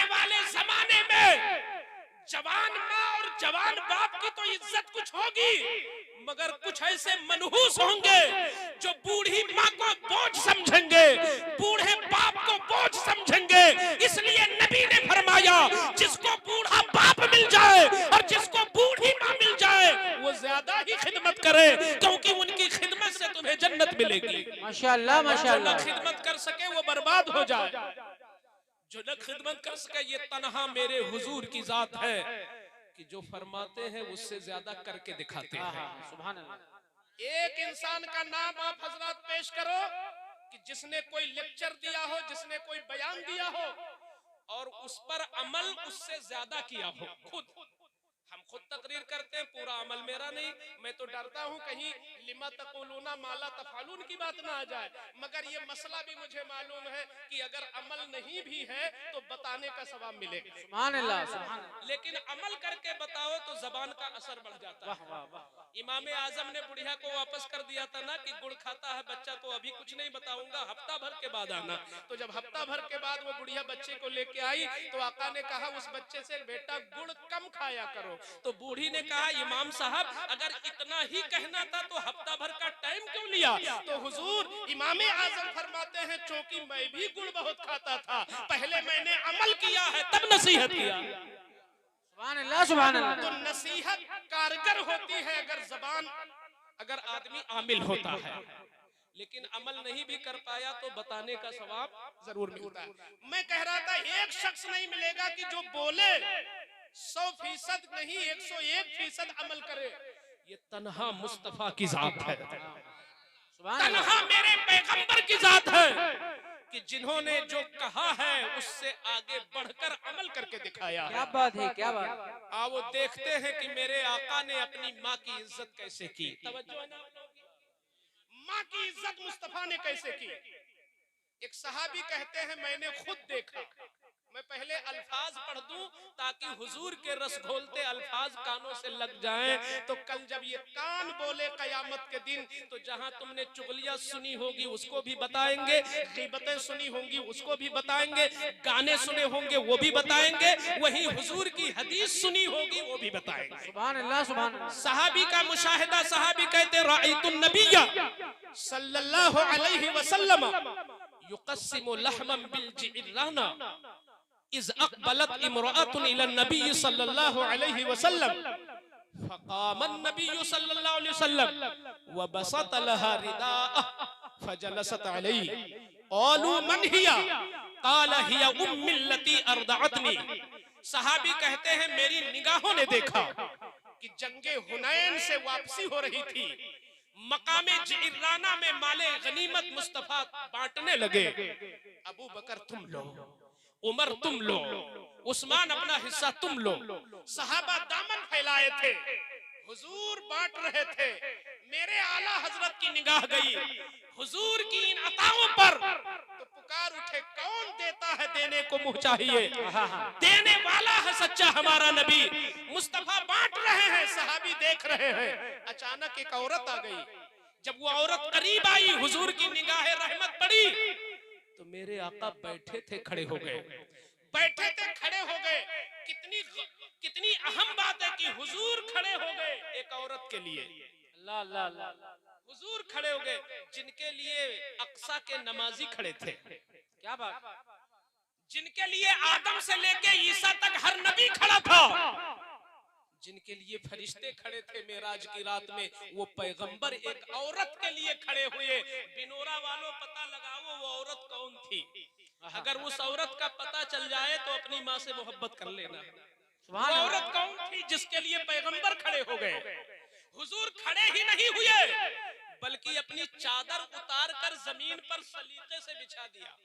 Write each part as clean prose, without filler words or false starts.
आने वाले जमाने में जवान माँ और जवान बाप की तो इज्जत कुछ होगी, मगर कुछ ऐसे मनहूस होंगे जो बूढ़ी माँ को बोझ समझेंगे, बूढ़े बाप को बोझ समझेंगे। इसलिए नबी ने फरमाया, जिसको बूढ़ा बाप मिल जाए और जिसको बूढ़ी माँ मिल जाए वो ज्यादा ही खिदमत करे, क्योंकि उनकी खिदमत से तुम्हें जन्नत मिलेगी। माशाअल्लाह माशाअल्लाह। जो खिदमत कर सके वो बर्बाद हो जाए, जो न खिदमत कर सके। ये तन्हा मेरे हुजूर की जात है कि जो फरमाते हैं उससे ज्यादा करके दिखाते हैं। सुभान अल्लाह। एक इंसान का नाम आप हजरत पेश करो कि जिसने कोई लेक्चर दिया हो, जिसने कोई बयान दिया हो और उस पर अमल उससे ज्यादा किया हो। हम खुद तकरीर करते हैं, पूरा अमल मेरा नहीं। मैं तो डरता हूं कहीं लिमा तक़ूलूना माला तफ़अलून की बात ना आ जाए, मगर ये मसला भी मुझे मालूम है कि अगर अमल नहीं भी है तो बताने का सवाब मिलेगा। सुभान अल्लाह सुभान अल्लाह। लेकिन अमल करके बताओ तो जबान का असर बढ़ जाता है। वाह वाह। इमाम आजम ने बुढ़िया को वापस कर दिया था ना कि गुड़ खाता है बच्चा तो अभी कुछ नहीं बताऊंगा, हफ्ता भर के बाद आना। तो जब हफ्ता भर के बाद वो बुढ़िया बच्चे को लेके आई तो आका ने कहा उस बच्चे से, बेटा गुड़ कम खाया करो। तो बूढ़ी ने कहा, इमाम साहब अगर इतना ही कहना था तो हफ्ता भर का टाइम क्यों लिया? तो हुजूर इमाम आजम फरमाते हैं, चूंकि मैं भी गुड़ बहुत खाता था, पहले मैंने अमल किया है तब नसीहत किया। सुभान अल्लाह सुभान अल्लाह। तो नसीहत कारगर होती है अगर आदमी आमिल होता है, लेकिन अमल नहीं भी कर पाया तो बताने का सवाब जरूर मिलता है। मैं कह रहा था एक शख्स नहीं मिलेगा कि जो बोले 100% नहीं 101% अमल करे। ये तन्हा मुस्तफा की जात है, तन्हा मेरे पैगंबर की जात है कि जिन्होंने जो कहा है उससे आगे बढ़कर अमल करके दिखाया। क्या बात है क्या बात। आओ वो देखते हैं कि मेरे आका ने अपनी माँ की इज्जत कैसे की। तवज्जो है ना आप लोगों की? माँ की इज्जत मुस्तफा ने कैसे की। एक सहाबी कहते हैं, मैंने खुद देखा। मैं पहले अल्फाज पढ़ दूं ताकि हुजूर के रस घोलते अल्फाज कानों से लग जाएं, तो कल जब ये कान बोले कयामत के दिन तो जहां तुमने चुगलियां सुनी होगी उसको भी बताएंगे, गीबतें सुनी होंगी उसको भी बताएंगे, गाने सुने होंगे वो भी बताएंगे, वही हुजूर की हदीस सुनी होगी वो भी बताएंगे। सुभान अल्लाह सुभान अल्लाह। सहाबी का मुशाहिदा, सहाबी कहते राइतुन नबिय्या सल्लल्लाहु अलैहि वसल्लम युक़स्सिमु लहमन बिल जि'राना इज़ अक़बलत इम्रअतुन इला नबी सल्लल्लाहु अलैहि वसल्लम फ़क़ामा नबी सल्लल्लाहु अलैहि वसल्लम व बसत लहा रिदाअ फजलसत अलैहि क़ालू मन हिया क़ाल हिया उम्मी लती अर्दअतनी। सहाबी कहते हैं, मेरी निगाहों ने देखा कि जंगे हुनैन से वापसी हो रही थी, मकामे जि'राना में माले गनीमत मुस्तफा बांटने लगे। अबू बकर तुम लो, उमर तुम लो, उस्मान अपना हिस्सा तुम लो। सहाबा दामन फैलाए थे, हुजूर बांट रहे थे। मेरे आला हजरत की निगाह गई हुजूर की इन अताओं पर, तो पुकार उठे, कौन देता है देने को मुंह चाहिए, देने वाला है सच्चा हमारा नबी। मुस्तफा बांट रहे हैं, सहाबी देख रहे हैं। अचानक एक औरत आ गई। जब वो औरत करीब आई, हुजूर की निगाह रहमत पड़ी तो मेरे आका बैठे थे खड़े हो गए, बैठे थे खड़े हो गए। कितनी अहम बात है कि हुजूर खड़े हो गए एक औरत के लिए। अल्लाह अल्लाह अल्लाह। हुजूर खड़े हो गए जिनके लिए अक्सा के नमाजी खड़े थे। क्या बात। जिनके लिए आदम से लेके ईसा तक हर नबी खड़ा था, जिनके लिए फरिश्ते खड़े थे मेराज की रात में, वो पैगंबर एक औरत के लिए खड़े हुए। बिनोरा वालों पता लगाओ वो औरत कौन थी। अगर उस औरत का पता चल जाए तो अपनी माँ से मोहब्बत कर लेना। वो औरत कौन थी जिसके लिए पैगंबर खड़े हो गए। हुजूर खड़े ही नहीं हुए बल्कि अपनी चादर उतार कर जमीन पर सलीके से बिछा दिया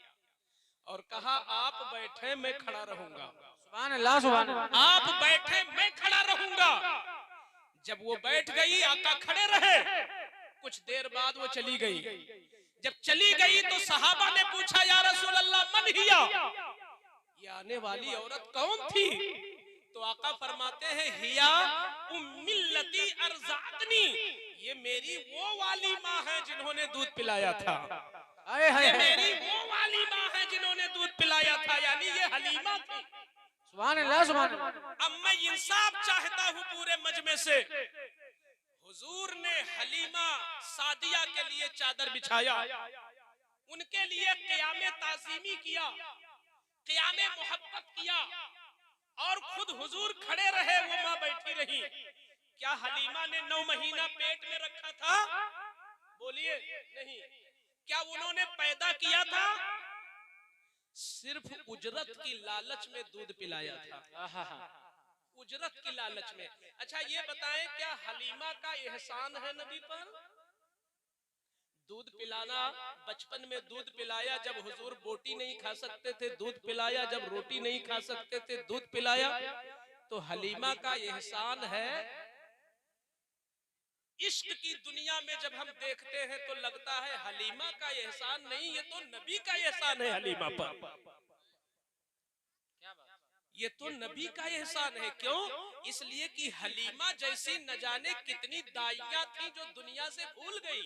और कहा, आप बैठे मैं खड़ा रहूंगा। सुभान अल्लाह सुभान अल्लाह। आप बैठे मैं खड़ा रहूंगा। जब वो बैठ गई, आका खड़े रहे। कुछ देर बाद वो चली गई। जब चली गई तो सहाबा ने पूछा, या रसूल अल्लाह मन हिया, ये आने वाली औरत कौन थी? तो आका फरमाते हैं, हिया उम्मिल्लती अर्ज़अतनी, ये मेरी वो वाली माँ है जिन्होंने दूध पिलाया था। ये मेरी वो वाली माँ है जिन्होंने दूध पिलाया था, यानी ये हलीमा थी। सुभान अल्लाह सुभान अल्लाह। अब मैं इंसाफ चाहता हूं पूरे मजमे से। हुजूर ने हलीमा सादिया के लिए चादर बिछाया, उनके लिए क़याम ताज़ीमी किया, क़याम मोहब्बत किया, और खुद हुजूर खड़े रहे, वो माँ बैठी रही। क्या हलीमा ने 9 महीना पेट में रखा था? बोलिए नहीं। क्या उन्होंने पैदा किया था? सिर्फ उजरत की लालच में दूध पिलाया था, उजरत की लालच में। अच्छा ये बताएं, क्या हलीमा का एहसान है नबी पर? दूध पिलाना, बचपन में दूध पिलाया जब हुजूर बोटी नहीं खा सकते थे, दूध पिलाया जब रोटी नहीं खा सकते थे, दूध पिलाया। तो हलीमा का एहसान है। इश्क की दुनिया में जब हम देखते हैं तो लगता है हलीमा का एहसान नहीं, ये तो नबी का एहसान है हलीमा पर। ये तो नबी का एहसान है। क्यों? इसलिए कि हलीमा जैसी न जाने कितनी दाइयां थी जो दुनिया से भूल गई,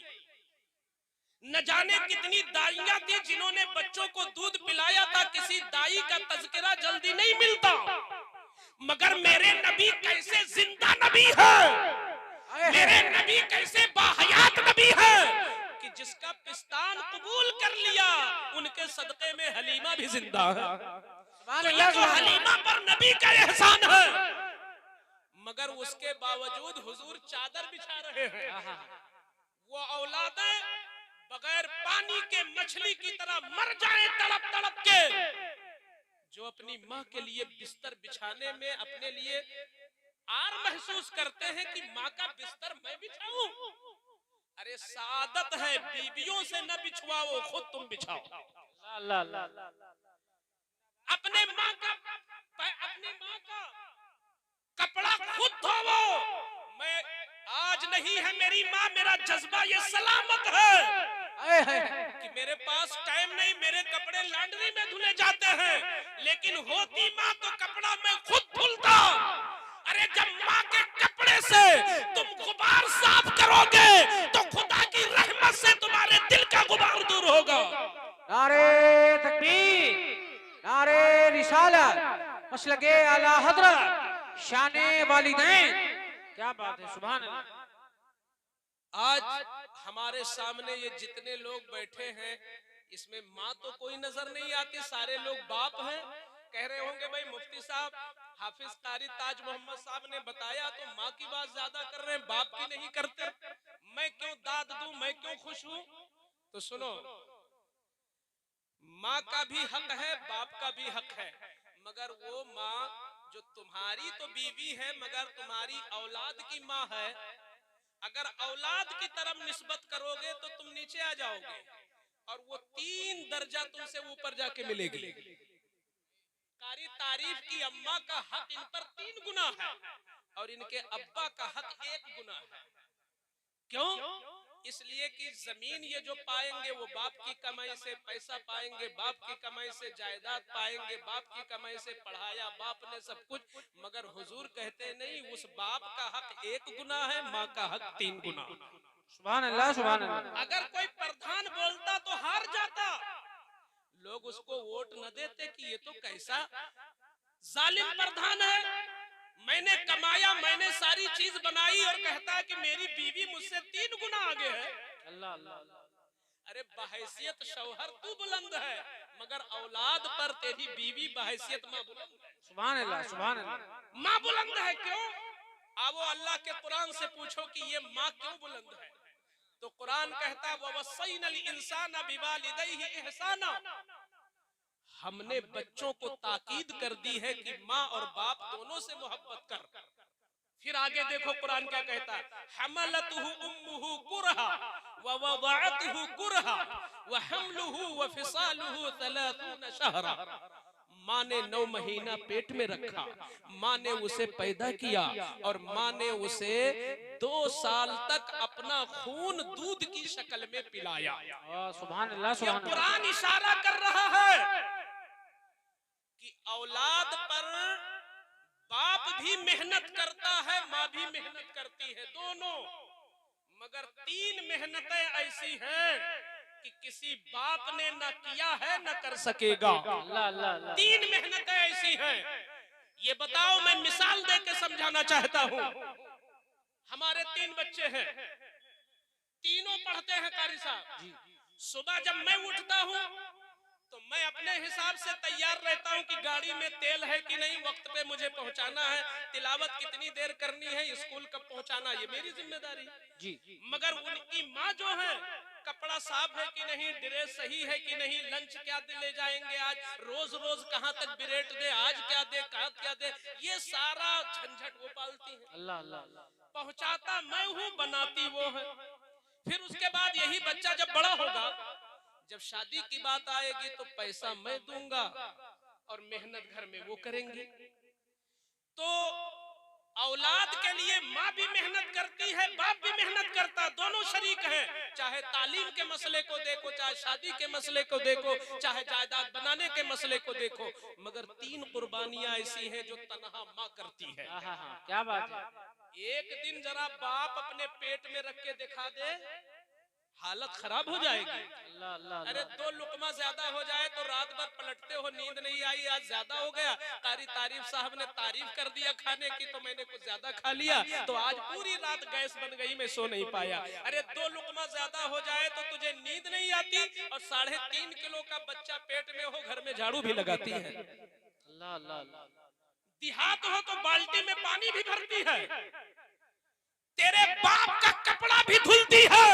न जाने कितनी दाइयां थी जिन्होंने बच्चों को दूध पिलाया था। किसी दाई का तज़किरा जल्दी नहीं मिलता, मगर मेरे नबी कैसे जिंदा नबी है, मेरे नबी कैसे बाहयात नबी है कि जिसका पिस्तान कबूल कर लिया, उनके सदके में हलीमा भी जिंदा है। तो ये तो हलीमा पर नबी का एहसान है, मगर उसके बावजूद हुजूर चादर बिछा रहे हैं। वो औलादें बगैर पानी के मछली की तरह मर जाए तड़प तड़प के, जो अपनी माँ के लिए बिस्तर बिछाने में अपने लिए आर महसूस करते हैं कि माँ का बिस्तर मैं बिछाऊं। अरे सादत है, बीवियों से न बिछवाओ, खुद तुम बिछाओ। अपने माँ का कपड़ा खुद धोवो। मैं आज नहीं है मेरी माँ, मेरा जज्बा ये सलामत है कि मेरे पास टाइम नहीं, मेरे कपड़े लॉन्ड्री में धुले जाते हैं, लेकिन होती माँ तो कपड़ा मैं खुद धुलता। अरे जब माँ के कपड़े से तुम गुबार साफ करोगे तो खुदा की रहमत से तुम्हारे दिल का गुबार दूर होगा। नारे तकबीर, नारे रिसालत, मसलके आला हज़रत, शाने वालिदैन। क्या बात है, सुभान अल्लाह। आज हमारे सामने ये जितने लोग बैठे हैं, इसमें माँ तो कोई नजर नहीं आती, सारे लोग बाप हैं। कह रहे होंगे भाई मुफ्ती साहब, हाफिज कारी ताज मोहम्मद साहब ने बताया तो माँ की बात ज्यादा कर रहे हैं, बाप की नहीं करते। मैं क्यों दाद दूं, मैं क्यों खुश हूं? तो सुनो, माँ का भी हक है, बाप का भी हक है, मगर वो माँ जो तुम्हारी तो बीवी है मगर तुम्हारी औलाद की माँ है, अगर औलाद की तरफ निस्बत करोगे तो तुम नीचे आ जाओगे, और वो 3 दर्जा तुमसे ऊपर जाके मिलेगी। कारी तारीफ की अम्मा का हक इन पर 3 गुना है, और इनके अब्बा का हक 1 गुना है। क्यों? इसलिए कि जमीन ये जो पाएंगे वो बाप की कमाई से, पैसा पाएंगे बाप की कमाई से, जायदाद पाएंगे बाप की कमाई से, पढ़ाया बाप ने सब कुछ, मगर हुजूर कहते नहीं, उस बाप का हक 1 गुना है, माँ का हक 3 गुना। सुभान अल्लाह, सुभान अल्लाह। अगर कोई प्रधान बोलता तो हार जाता, लोग उसको वोट न देते कि ये तो कैसा जालिम प्रधान है, मैंने कमाया, मैंने सारी चीज बनाई, और कहता है कि मेरी बीवी मुझसे 3 गुना आगे है। अल्लाह अल्लाह। अरे बहैसियत शौहर तू बुलंद है, मगर औलाद पर तेरी बीवी बहैसियत माँ बुलंद है। सुभान अल्लाह, सुभान अल्लाह। माँ बुलंद है क्यों? आओ अल्लाह के कुरान से पूछो कि ये माँ क्यों बुलंद है। तो कुरान कहता ववस्सैनल इंसाना बिवालिदैहि इहसाना, हमने बच्चों को ताकीद कर दी है कि माँ और बाप दोनों से मोहब्बत कर। फिर आगे देखो कुरान क्या कहता है, हमलतहु उम्मुहु कुरहा व वदअतहु कुरहा व हमलुहु व फिसालुहु 30 शहरा। माँ ने 9 महीना पेट में रखा, माँ ने उसे पैदा किया, और माँ ने उसे 2 साल तक अपना खून दूध की शक्ल में पिलाया। सुभान अल्लाह, सुभान अल्लाह। कुरान इशारा कर रहा है कि औलाद पर बाप भी मेहनत करता है, माँ भी मेहनत करती है, दोनों, मगर 3 मेहनतें ऐसी हैं कि किसी बाप ने न किया है न कर सकेगा। 3 मेहनतें ऐसी हैं ये बताओ, मैं मिसाल दे के समझाना चाहता हूं। हमारे 3 बच्चे हैं, तीनों पढ़ते हैं कारी साहब। सुबह जब मैं उठता हूं तो मैं अपने हिसाब से तैयार रहता हूं कि गाड़ी में तेल है कि नहीं, वक्त पे मुझे पहुंचाना है, तिलावत कितनी देर करनी है, स्कूल कब पहुंचाना, ये मेरी जिम्मेदारी जी। मगर उनकी माँ जो है, कपड़ा साफ है कि नहीं, ड्रेस सही है कि नहीं, लंच क्या ले जाएंगे आज, रोज रोज कहां तक बिरेट दे, आज क्या दे, कहां क्या दे, ये सारा झंझट वो पालती है। अल्लाह अल्लाह। पहुंचाता मैं हूं, बनाती वो है। फिर उसके बाद यही बच्चा जब बड़ा होगा, जब शादी की बात आएगी तो पैसा मैं दूंगा और मेहनत घर में वो करेंगी। तो औलाद के लिए माँ भी मेहनत करती है, बाप भी मेहनत करता, दोनों शरीक हैं। चाहे तालीम के मसले को देखो, चाहे शादी के मसले को देखो, चाहे जायदाद बनाने के मसले को देखो, मगर 3 कुर्बानियां ऐसी हैं जो तन्हा माँ करती है। क्या बात है। एक दिन जरा बाप अपने पेट में रख के दिखा दे, हालत खराब हो जाएगी। अल्लाह अल्लाह। अरे 2 लुकमा ज्यादा हो जाए तो रात भर पलटते हो, नींद नहीं आई, आज ज्यादा हो गया, कारी तारीफ साहब ने तारीफ कर दिया खाने की तो मैंने कुछ ज्यादा खा लिया, तो आज पूरी रात गैस बन गई, मैं सो नहीं पाया। अरे 2 लुकमा ज्यादा हो जाए तो तुझे नींद नहीं आती, और 3.5 किलो का बच्चा पेट में हो, घर में झाड़ू भी लगाती है। अल्लाह अल्लाह। देहात हो तो बाल्टी में पानी भी भरती है, तेरे बाप का कपड़ा भी धुलती है,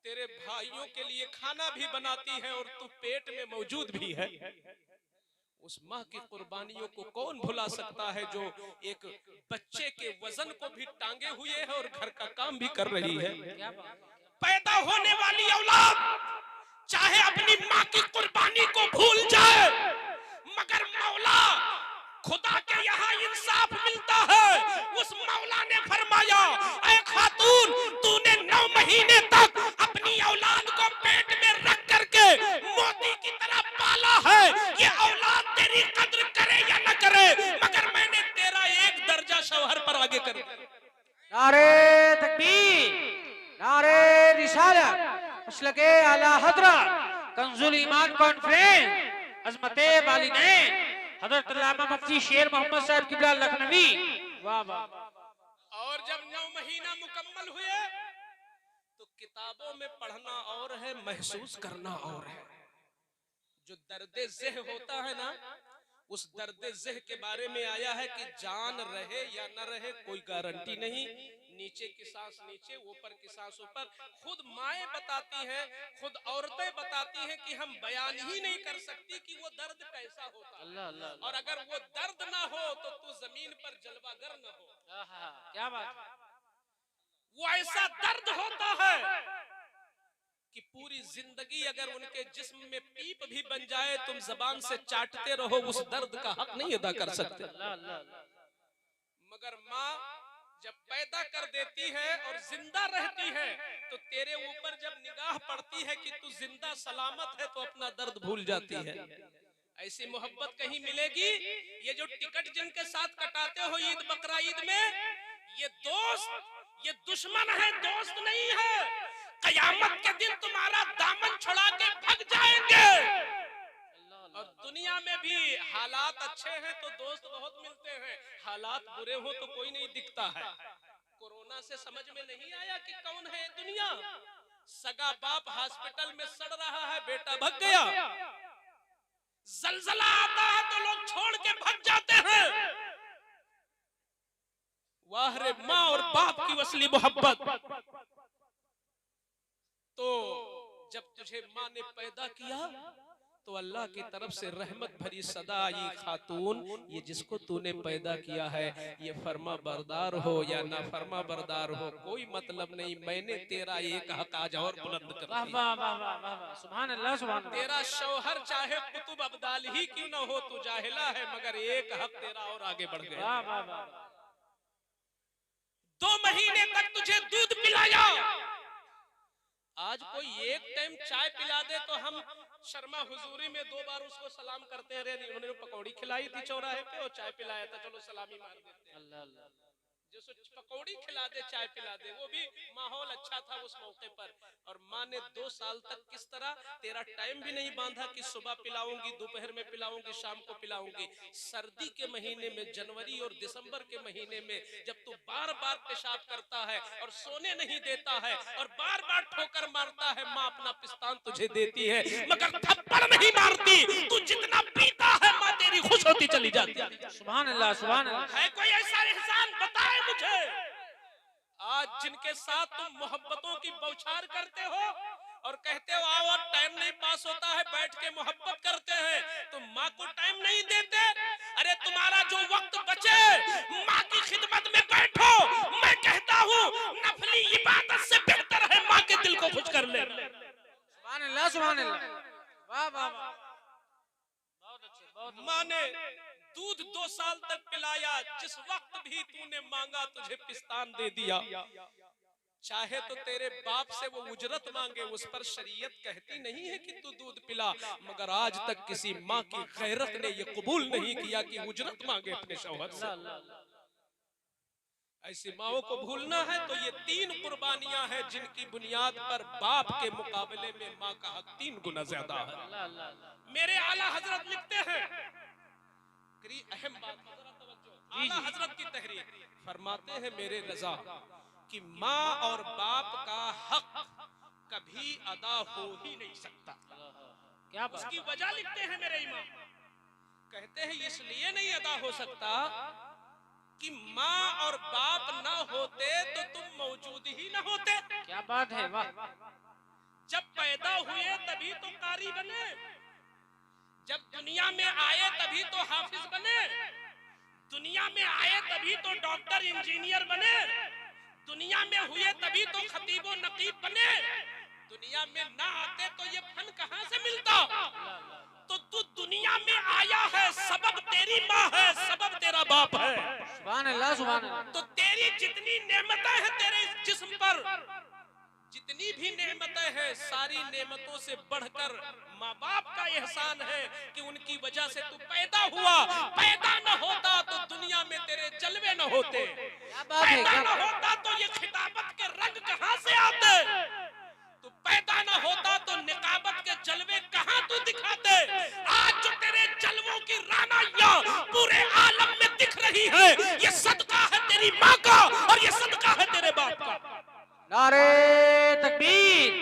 तेरे भाइयों के लिए खाना भी बनाती है, और तू पेट में मौजूद भी है। उस माँ की कुर्बानियों को कौन भुला सकता है, जो एक बच्चे के वजन को भी टांगे हुए है और घर का काम भी कर रही है। पैदा होने वाली औलाद चाहे अपनी माँ की कुर्बानी को भूल जाए, मगर मौला खुदा के यहाँ इंसाफ मिलता है। उस मौला ने फरमाया, ऐ खातून, तूने 9 महीने तक अपनी औलाद को पेट में रख करके मोती की तरह पाला है, ये औलाद तेरी कद्र करे या न करे, मगर मैंने तेरा 1 दर्जा शौहर पर आगे कर दिया। नारे तकबीर, नारे रिसालत, मसलके आला हज़रत, कंजुल ईमान कॉन्फ्रेंस, अज़मते वालिदैन हज़रत अल्लामा मुफ्ती शेर मोहम्मद साहब किबला लखनवी। वाह वाह। और जब 9 महीना मुकम्मल हुए तो किताबों में पढ़ना और है, महसूस करना और है। जो दर्द ज़ेह होता है ना, उस दर्द ज़ेह के बारे में आया है कि जान रहे या न रहे कोई गारंटी नहीं, नीचे की सांस नीचे, ऊपर की सांस ऊपर। खुद माएं बताती हैं, खुद औरतें बताती हैं कि हम बयान ही नहीं कर सकती कि वो दर्द कैसा होता है, और अगर वो दर्द ना हो तो तू जमीन पर जलवागर न हो। क्या बात है। वो ऐसा दर्द होता है कि पूरी जिंदगी अगर उनके जिस्म में पीप भी बन जाए, तुम जबान से चाटते रहो, उस दर्द का हक नहीं अदा कर सकते। मगर माँ जब पैदा कर देती है और जिंदा रहती है, तो तेरे ऊपर जब निगाह पड़ती है कि तू जिंदा सलामत है, तो अपना दर्द भूल जाती है। ऐसी मोहब्बत कहीं मिलेगी? ये जो टिकट जिनके साथ कटाते हो ईद बकरा ईद में, ये दोस्त, ये दुश्मन है, दोस्त नहीं है। कयामत के दिन तुम्हारा दामन छुड़ा के भाग जाएंगे। और दुनिया में भी हालात अच्छे हैं तो दोस्त बहुत मिलते हैं, हालात बुरे हो तो कोई नहीं दिखता है। कोरोना से समझ में नहीं आया कि कौन है दुनिया। सगा बाप हॉस्पिटल में सड़ रहा है, बेटा भाग गया। जलजला आता है तो लोग छोड़ के भाग जाते हैं। वाह रे माँ और बाप की असली मोहब्बत। तो जब तुझे माँ ने पैदा किया तो अल्लाह की तरफ से रहमत भरी सदा आई, खातून ये जिसको तूने पैदा किया है ये फर्मा बरदार हो या ना फर्मा बरदार हो, कोई मतलब नहीं, मैंने तेरा एक हक आज और बुलंद कर दिया। वाह वाह वाह वाह, सुभान अल्लाह सुभान अल्लाह। तेरा शौहर चाहे कुतुब अब्दाल ही क्यों ना हो, तू जाहिला है, मगर एक हक तेरा और आगे बढ़ गया। वाह वाह वाह। 2 महीने तक तुझे दूध पिलाया, आज कोई एक टाइम चाय पिला दे तो हम शर्मा हुजूरी में 2 बार उसको सलाम करते हैं। उन्होंने पकौड़ी खिलाई थी चौराहे पे और चाय पिलाया था, चलो सलामी मार देते हैं। जो पकौड़ी खिला दे, चाय पिला दे, वो भी माहौल अच्छा था उस मौके पर। और माँ ने 2 साल तक किस तरह तेरा टाइम भी नहीं बांधा कि सुबह पिलाऊंगी, दोपहर में पिलाऊंगी, शाम को पिलाऊंगी। सर्दी के महीने में, जनवरी और दिसंबर के महीने में, जब तू बार बार पेशाब करता है और सोने नहीं देता है और बार बार ठोकर मारता है, माँ अपना पिस्तान तुझे देती है, मगर थप्पड़ नहीं मारती। तू जितना पीता है माँ तेरी खुश होती चली जाती है। सुभान अल्लाह, सुभान अल्लाह। है कोई ऐसा इंसान बताए मुझे, आज जिनके साथ तुम मोहब्बतों की बौछार करते हो और कहते हो आओ और टाइम नहीं पास होता है, बैठ के मोहब्बत करते हैं, तुम माँ को टाइम नहीं देते। अरे तुम्हारा जो वक्त बचे माँ की खिदमत में बैठो। मैं कहता हूँ नफली इबादत से बेहतर है माँ के दिल को खुश कर ले। सुभान अल्लाह, सुभान अल्लाह। वाह वाह वाह, बहुत अच्छे, बहुत माँ ने दूध 2 साल तक पिलाया, जिस वक्त भी तूने मांगा तुझे पिस्तान दे दिया। चाहे तो तेरे बाप से वो उजरत मांगे, उस पर शरीयत कहती नहीं है कि तू दूध पिला, मगर आज तक किसी माँ की गैरत ने ये कबूल नहीं किया कि उजरत मांगे अपने शौहर से। ऐसी माओं को भूलना है तो ये 3 कुर्बानियां हैं जिनकी बुनियाद पर बाप के मुकाबले में माँ का हक 3 गुना ज्यादा है। मेरे आला हजरत लिखते हैं, अहम बात, आला हजरत की तहरीर फरमाते हैं मेरे रजा कि माँ और बाप का हक कभी अदा हो ही नहीं सकता। क्या बात। उसकी वजह लिखते हैं मेरे इमाम, कहते हैं इसलिए नहीं अदा हो सकता कि माँ और बाप ना होते तो तुम मौजूद ही ना होते। क्या बात है, वाह। जब पैदा हुए तभी तो कारी बने, जब दुनिया में आए तभी तो हाफिज बने, दुनिया में आए तभी तो डॉक्टर इंजीनियर बने, दुनिया में हुए तभी तो खतीब व नकीब बने, दुनिया में ना आते तो ये फन कहां से मिलता। तो तू दुनिया में आया है, सबब तेरी माँ है, सबब तेरा बाप है। सुभान अल्लाह, सुभान अल्लाह। तो तेरी जितनी नेमतें हैं तेरे जिस्म पर, जितनी भी नेमतें हैं, सारी नेमतों से बढ़कर माँ बाप का एहसान है कि उनकी वजह से तू पैदा हुआ। पैदा न होता तो दुनिया में तेरे जलवे न होते, पैदा न होता तो ये खिताबत के रंग कहां से आते, तू पैदा न होता तो निकाबत के जलवे कहां तू दिखाते। आज जो तेरे जलवों की रानाइयां पूरे आलम में दिख रही है, ये सदका है तेरी माँ का और ये सदका है तेरे बाप का। नारे तकबीर,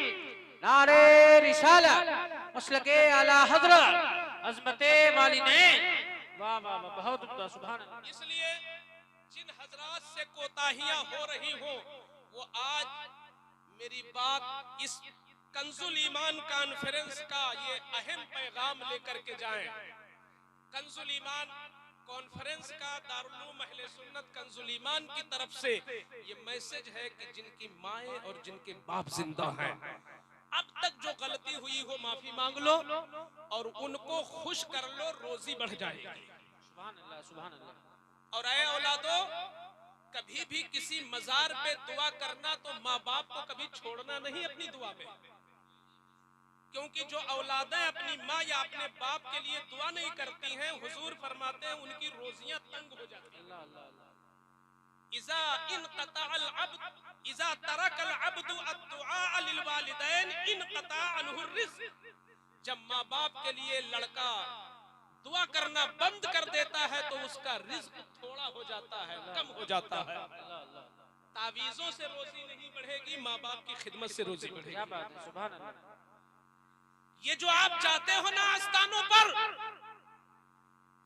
नारे रिसालत, मसलके आला हजरत, अज़मते वालिदैन। वाह वाह वाह, बहुत उम्दा, सुभान अल्लाह। इसलिए जिन हजरात से कोताहियां हो रही हो, वो आज मेरी बात इस कंजुल ईमान कॉन्फ्रेंस का ये अहम पैगाम लेकर के जाएं। कंजुल ईमान कॉन्फ्रेंस का दारुल उलूम अहले सुन्नत कंजुल ईमान की तरफ से ये मैसेज है कि जिनकी माएं और जिनके बाप जिंदा हैं, अब तक जो गलती हुई हो माफी मांग लो और उनको खुश कर लो, रोजी बढ़ जाएगी। सुभान अल्लाह, सुभान अल्लाह। और ऐ औलादो, कभी भी किसी मजार पे दुआ करना तो माँ बाप को कभी छोड़ना नहीं अपनी दुआ में, क्योंकि जो औलादें अपनी माँ या अपने बाप के लिए दुआ नहीं करती हैं, हुजूर फरमाते हैं उनकी रोजियां तंग हो जाती हैं। इज़ा इनक़ताअल अब्द इज़ा तरकल अब्दु अद्दुआ लिल वालिदैन इनक़ता अनहु रिज़्क़। जब माँ बाप के लिए लड़का दुआ करना बंद कर देता है तो उसका रिज्क थोड़ा हो जाता है, कम हो जाता है। तावीज़ों से रोजी नहीं बढ़ेगी, माँ बाप की खिदमत से रोजी बढ़ेगी। क्या बात है, सुभान अल्लाह। ये जो आप जाते हो ना आस्थानों पर,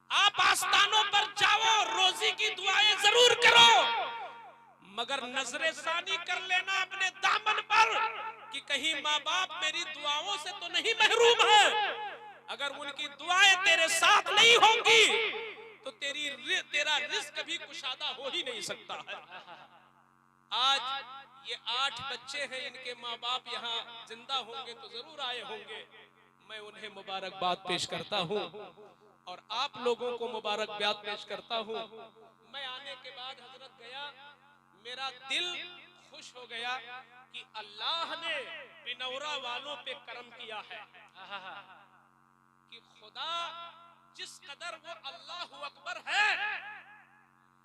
आप आस्थानों पर जाओ, रोजी की दुआएं जरूर करो, मगर नजरे सानी कर लेना अपने दामन पर कि कहीं माँ बाप मेरी दुआओं से तो नहीं महरूम है। अगर उनकी दुआएं तेरे साथ नहीं होंगी तो तेरा रिस्क कभी कुशादा हो ही नहीं सकता है। आज ये 8 बच्चे हैं, इनके माँ बाप यहाँ जिंदा होंगे तो जरूर आए होंगे, मैं उन्हें मुबारकबाद पेश करता हूँ और आप लोगों को मुबारकबाद पेश करता हूँ। मैं आने के बाद हजरत गया, मेरा दिल खुश हो गया कि अल्लाह ने बिनौरा वालों पे करम किया है कि खुदा जिस कदर वो अल्लाह अकबर है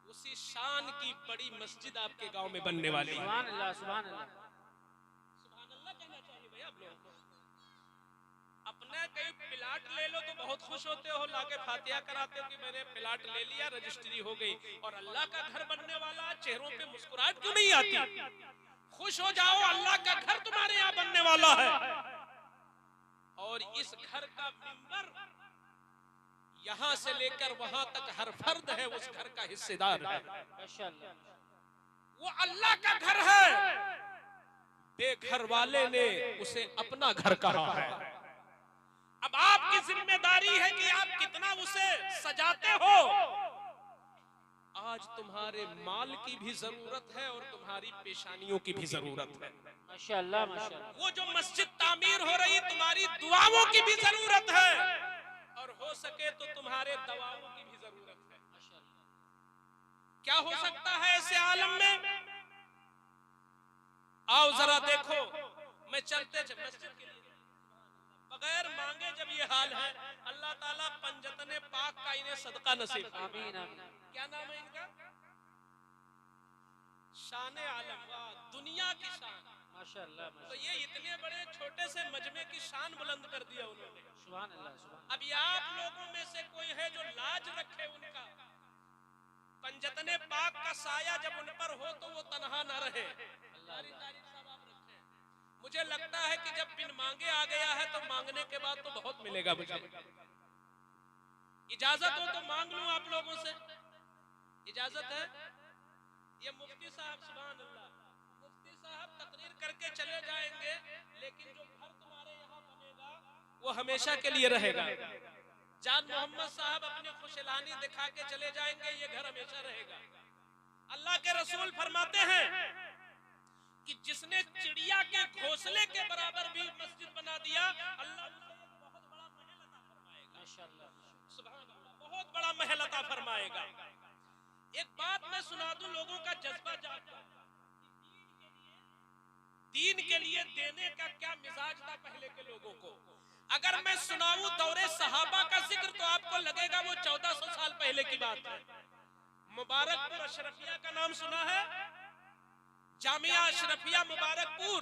उसी शान शान की बड़ी मस्जिद आपके गांव में बनने वाली है। सुभान अल्लाह सुभान अल्लाह। सुभान अल्लाह कहना चाहिए भैया आप लोगों को। अपने कहीं प्लाट ले लो तो बहुत खुश होते हो, लाके फातिहा कराते हो कि मैंने प्लाट ले लिया, रजिस्ट्री हो गई। और अल्लाह का घर बनने वाला, चेहरों पे मुस्कुराहट क्यों नहीं आती? खुश हो जाओ, अल्लाह का घर तुम्हारे यहाँ बनने वाला है। और इस घर का मिंबर यहाँ से लेकर वहां तक हर फर्द है उस घर का हिस्सेदार है। माशाअल्लाह। वो अल्लाह का घर है, बेघर वाले ने उसे अपना घर कहा है। अब आपकी जिम्मेदारी है कि आप कितना उसे सजाते हो। आज तुम्हारे माल की भी जरूरत है और तुम्हारी पेशानियों की भी जरूरत है। माशाअल्लाह माशाअल्लाह। वो जो मस्जिद तामीर हो रही, तुम्हारी दुआओं की भी जरूरत है, और हो सके तो तुम्हारे दवाओं की भी जरूरत है। क्या हो सकता है ऐसे आलम में? आओ जरा देखो, मैं चलते मस्जिद के लिए बगैर मांगे जब ये हाल है, अल्लाह ताला पंजतने पाक का इन्हें सदका नसीब करे। आमीन आमीन। क्या नाम है इनका? शान आलम, दुनिया की शान। माशाअल्लाह तो माशाअल्लाह। ये इतने बड़े छोटे से मजमे की शान बुलंद कर दिया उन्होंने। सुभान अल्लाह सुभान। अब ये आप लोगों में से कोई है जो लाज रखे उनका? पंजतने पाक का साया जब उन पर हो तो वो तनहा न रहे। सारी तारीफ सब आप रखें। मुझे लगता है कि जब बिन मांगे आ गया है तो मांगने के बाद तो बहुत मिलेगा मुझे। इजाजत हो तो मांग लूं आप लोगों से? इजाजत है? ये मुफ्ती साहब, सुभान अल्लाह, मुफ्ती साहब तकरीर करके चले जाएंगे, लेकिन जो घर तुम्हारे यहाँ बनेगा वो हमेशा के लिए रहेगा। जान मोहम्मद साहब अपनी खुशलानी दिखा के चले जाएंगे, ये घर हमेशा रहेगा। अल्लाह के रसूल फरमाते हैं कि जिसने चिड़िया के घोंसले के बराबर भी मस्जिद बना दिया, अल्लाह उसे बहुत बड़ा महल अता फरमाएगा। माशाअल्लाह। सुभान अल्लाह, बहुत बड़ा महल अता फरमाएगा। एक बात मैं सुना दूं, लोगों का जज्बा जागता है। दीन के लिए देने का क्या मिजाज था पहले के लोगों को। अगर मैं सुनाऊं दौरे सहाबा का जिक्र तो आपको लगेगा वो 1400 साल पहले की बात है। मुबारकपुर अशरफिया का नाम सुना है? जामिया अशरफिया मुबारकपुर,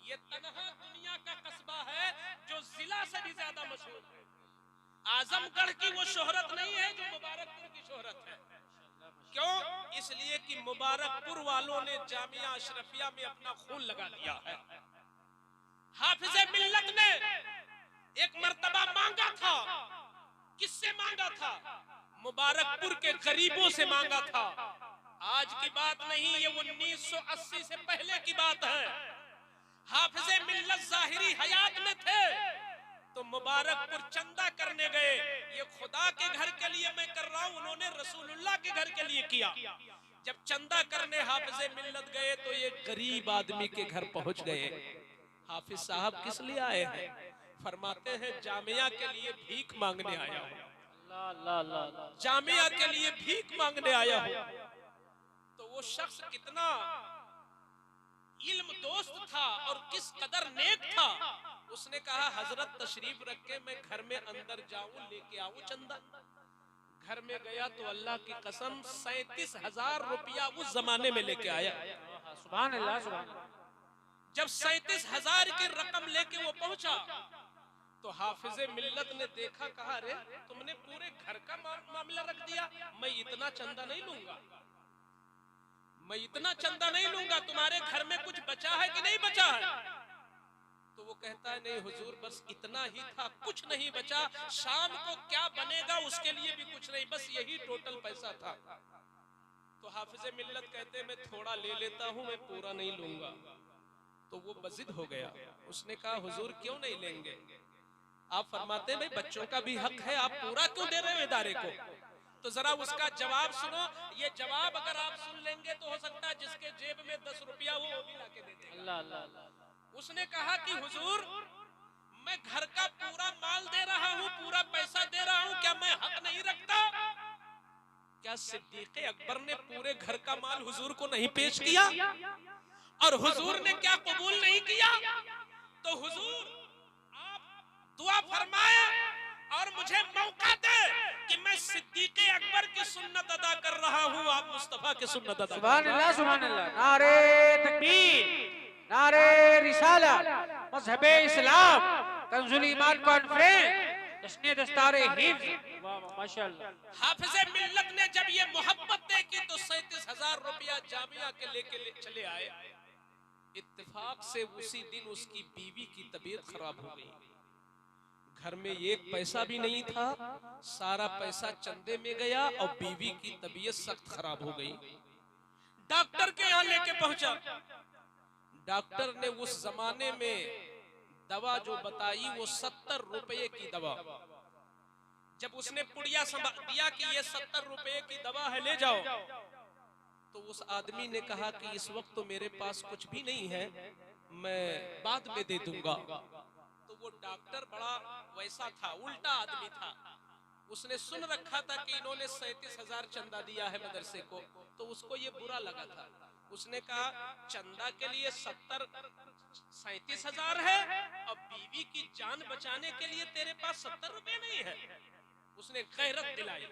ये तनहा दुनिया का कस्बा है जो जिला से भी ज्यादा मशहूर है। आजमगढ़ की वो शोहरत नहीं है जो मुबारकपुर की शोहरत है। क्यों? इसलिए कि मुबारकपुर वालों ने जामिया अशरफिया में अपना खून लगा लिया है। हाफिज़े मिल्लत ने एक मर्तबा मांगा था। किससे मांगा था? मुबारकपुर के गरीबों से मांगा था। आज की बात नहीं, ये 1980 से पहले की बात है। हाफिज़े मिल्लत ज़ाहिरी हयात में थे तो मुबारकपुर चंदा करने गए। ये खुदा के घर के लिए मैं कर रहा हूं, उन्होंने रसूलुल्लाह के घर के लिए किया। जब चंदा करने हाफिज़े मिल्लत गए तो ये गरीब आदमी के घर पहुंच गए। हाफिज साहब किस लिए आए हैं? फरमाते हैं जामिया के लिए भीख मांगने आया हूं। जामिया के लिए भीख मांगने आया हूं। तो वो शख्स कितना इल्म दोस्त था और किस कदर नेक था। उसने कहा हजरत तशरीफ रख के मैं घर में अंदर जाऊं, लेके आऊं चंदा। घर में गया तो अल्लाह की कसम 37,000 रुपया उस जमाने में लेके आया। सुभान अल्लाह सुभान अल्लाह। जब 37,000 की रकम लेके वो पहुंचा तो हाफिज़े मिल्लत ने देखा, कहा रे तुमने पूरे घर का मामला रख दिया, मैं इतना चंदा नहीं लूंगा, मैं इतना चंदा नहीं लूंगा। तुम्हारे घर में कुछ बचा है कि नहीं बचा है? तो वो कहता है नहीं हुजूर, बस इतना ही था, कुछ नहीं बचा। शाम को क्या बनेगा उसके लिए भी कुछ नहीं, बस यही टोटल पैसा था। तो हाफिज़े मिल्लत कहते मैं थोड़ा ले लेता हूं, मैं पूरा नहीं लूंगा। तो वो बजिद हो गया। उसने कहा हुजूर क्यों नहीं लेंगे? आप फरमाते भाई बच्चों का भी हक है, आप पूरा क्यों दे रहे हो इदारे को? तो जरा उसका जवाब सुनो। ये जवाब अगर आप सुन लेंगे तो हो सकता है जिसके जेब में 10 रुपया वो भी लाके दे देगा। अल्लाह अल्लाह। उसने कहा कि हुजूर मैं घर का पूरा माल दे रहा हूँ, पूरा पैसा दे रहा हूँ, क्या मैं हक नहीं रखता? क्या सिद्दीक़ अकबर ने पूरे घर का माल हुजूर को नहीं पेश किया और हुजूर ने क्या कबूल नहीं किया? तो हुजूर आप दुआ फरमाए और मुझे मौका दे कि मैं सिद्दीक़ अकबर पैगंबर की सुन्नत अदा कर रहा हूँ, आप मुस्तफा की सुन्नत अदा सुभान अल्लाह सुभान अल्लाह। नारे तकबीर, नारे रिसाला, मज़हबे इस्लाम, कंजुल ईमान कॉन्फ्रेंस, जश्न दस्तारे हिफ्ज़। वाह वाह माशाअल्लाह। हाफिज़े मिल्लत ने जब ये मोहब्बत देखी तो 37,000 रुपया जामिया के लेके चले आए। इत्तेफाक से उसी दिन उसकी बीवी की तबीयत खराब हो गई। घर में एक पैसा भी नहीं था, सारा पैसा चंदे में गया और बीवी की तबीयत सख्त खराब हो गई। डॉक्टर के यहाँ लेके पहुंचा। डॉक्टर ने उस जमाने में दवा जो बताई वो 70 रुपए की दवा। जब उसने पुड़िया दिया कि ये 70 रुपए की दवा है, ले जाओ, तो उस आदमी ने कहा कि इस वक्त तो मेरे पास कुछ भी नहीं है, मैं बाद में दे दूंगा। तो वो डॉक्टर बड़ा वैसा था, उल्टा आदमी था। उसने सुन रखा था कि इन्होंने 37,000 चंदा दिया है मदरसे को, तो उसको ये बुरा लगा था। उसने कहा चंदा के लिए 37,000 है और बीवी की जान बचाने के लिए तेरे पास 70 रुपए नहीं है। उसने गैरत दिलाई।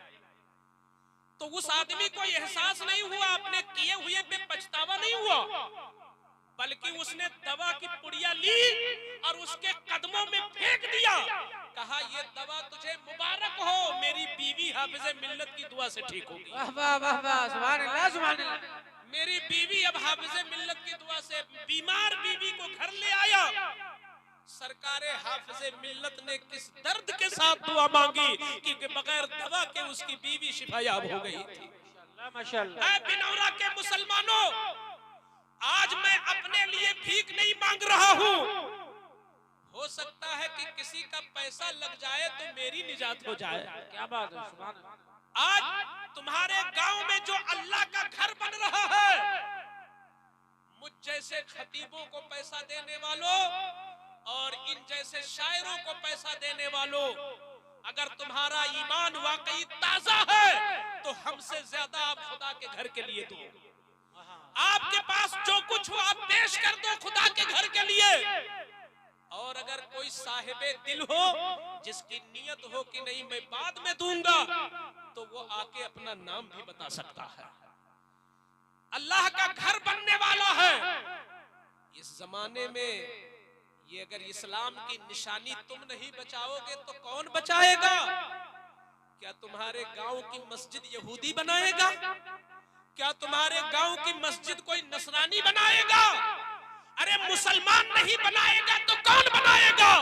तो उस आदमी को एहसास नहीं हुआ, अपने किए हुए पे पछतावा नहीं हुआ, बल्कि उसने दवा की पुड़िया ली और उसके कदमों में फेंक दिया। कहा ये दवा तुझे मुबारक हो, मेरी बीवी हाफिज़े मिल्लत की दुआ से ठीक होगी। वाह वाह वाह वाह सुभान अल्लाह सुभान अल्लाह। मेरी बीवी अब हाफिज़े मिल्लत की दुआ से बीमार बीवी को घर ले आया। सरकारे हाफिज़े मिल्लत ने किस दर्द के साथ दुआ मांगी कि बगैर दवा के उसकी बीवी शिफायाब हो गई थी। माशाअल्लाह। ऐ बिनौरा के मुसलमानों, आज मैं अपने लिए भीख नहीं मांग रहा हूँ। हो सकता है कि किसी का पैसा लग जाए तो मेरी निजात हो जाए। क्या बात है, सुभान अल्लाह। आज तुम्हारे गांव में जो अल्लाह का घर बन रहा है, मुझ जैसे खतीबों को पैसा देने वालों और इन जैसे शायरों को पैसा देने वालों, अगर तुम्हारा ईमान वाकई ताजा है तो हमसे ज्यादा आप खुदा के घर के लिए दो। आपके पास जो कुछ हो आप पेश कर दो खुदा के घर के लिए। और अगर कोई साहिबे दिल हो जिसकी नियत हो कि नहीं मैं बाद में दूंगा, तो वो आके अपना नाम भी बता सकता है। अल्लाह का घर बनने वाला है। इस जमाने में ये अगर इस्लाम की निशानी तुम नहीं बचाओगे तो कौन बचाएगा? क्या तुम्हारे गांव की मस्जिद यहूदी बनाएगा? क्या तुम्हारे गांव की मस्जिद कोई नसरानी बनाएगा? अरे मुसलमान नहीं बनाएगा तो कौन बनाएगा?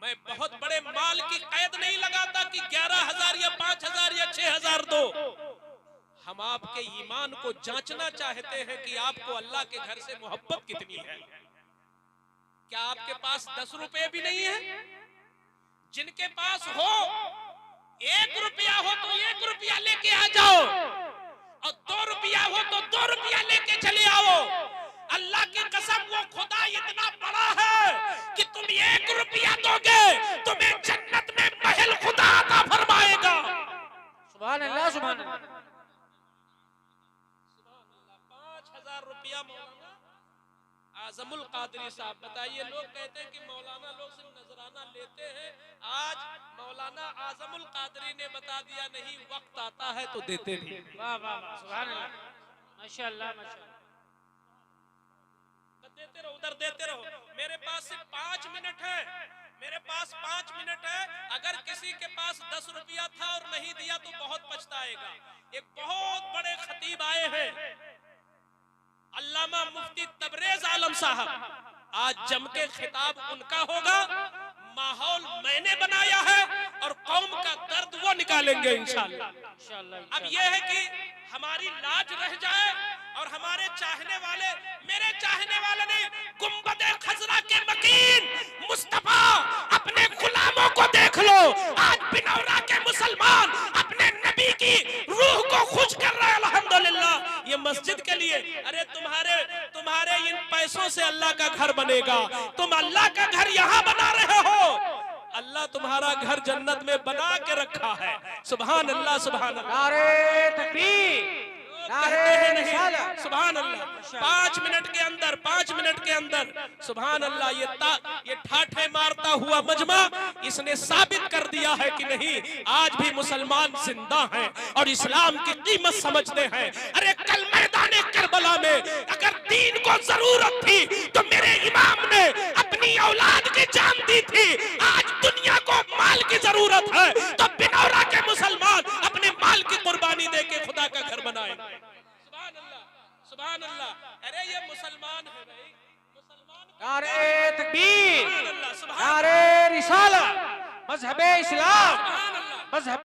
मैं बहुत बड़े माल की कैद नहीं लगाता कि 11,000 या 5,000 या 6,000 दो। हम आपके ईमान को जांचना चाहते हैं कि आपको अल्लाह के घर से मोहब्बत कितनी है। क्या आपके पास 10 रुपए भी नहीं है? जिनके पास हो 1 रुपया हो तो 1 रुपया लेके आ जाओ, और 2 रुपया हो तो 2 रुपया लेके चले आओ। अल्लाह की कसम वो खुदा इतना बड़ा है कि तुम 1 रुपया दोगे तुम्हें जन्नत में महल खुदा अता फरमाएगा। सुभान अल्लाह सुभान अल्लाह। 5,000 रुपया मौलाना आजमुल कादरी साहब, बताइए। लोग कहते हैं कि मौलाना लोग सिर्फ नजराना लेते हैं। आज मौलाना आजमुल कादरी ने बता दिया नहीं, वक्त आता है तो देते भी। वाह वाह वाह सुभान अल्लाह माशाअल्लाह माशाअल्लाह। देते रहो, उधर देते रहो। मेरे पास सिर्फ 5 मिनट है, मेरे पास 5 मिनट है। अगर किसी के पास 10 रुपया था और नहीं दिया तो बहुत पछताएगा। एक बहुत बड़े खतीब आए हैं, अल्लामा मुफ्ती तबरेज आलम साहब। आज जम के खिताब उनका होगा। माहौल मैंने बनाया है और कौम का दर्द वो निकालेंगे इंशाअल्लाह। अब यह है कि हमारी लाज रह जाए और हमारे चाहने वाले, मेरे चाहने वाले नहीं, गुंबदे खजरा के मकीन मुस्तफा अपने गुलामों को देख लो। आज बिनौरा के मुसलमान अपने नबी की रूह को खुश कर रहे हैं अल्हम्दुलिल्लाह ये मस्जिद के लिए। अरे तुम्हारे इन पैसों से अल्लाह का घर बनेगा। तुम अल्लाह का घर यहाँ बना रहे हो, अल्लाह तुम्हारा घर जन्नत में बना के रखा है। सुभान अल्लाह सुभान अल्लाह। नारे तकबीर, कहते हैं नहीं। रिसालत। सुभान अल्लाह। 5 मिनट के अंदर, 5 मिनट के अंदर, सुभान अल्लाह, ये ठाठे मारता हुआ मजमा इसने साबित कर दिया है कि नहीं, आज भी मुसलमान जिंदा हैं और इस्लाम की कीमत समझते हैं। अरे कल मैदान करबला में अगर दीन को जरूरत थी तो मेरे इमाम ने अपनी औलाद की जान दी थी। आज दुनिया को माल की जरूरत है तो बिनौरा के मुसलमान अपने माल की कुर्बानी देके खुदा का घर बनाए। सुभान अल्लाह, सुभान अल्लाह। अरे ये मुसलमान है भाई, मुसलमान। नारे तकबीर, सुभान अल्लाह, सुभान नारे रिसालत, मजहबे इस्लाम, अल्लाह। मजहब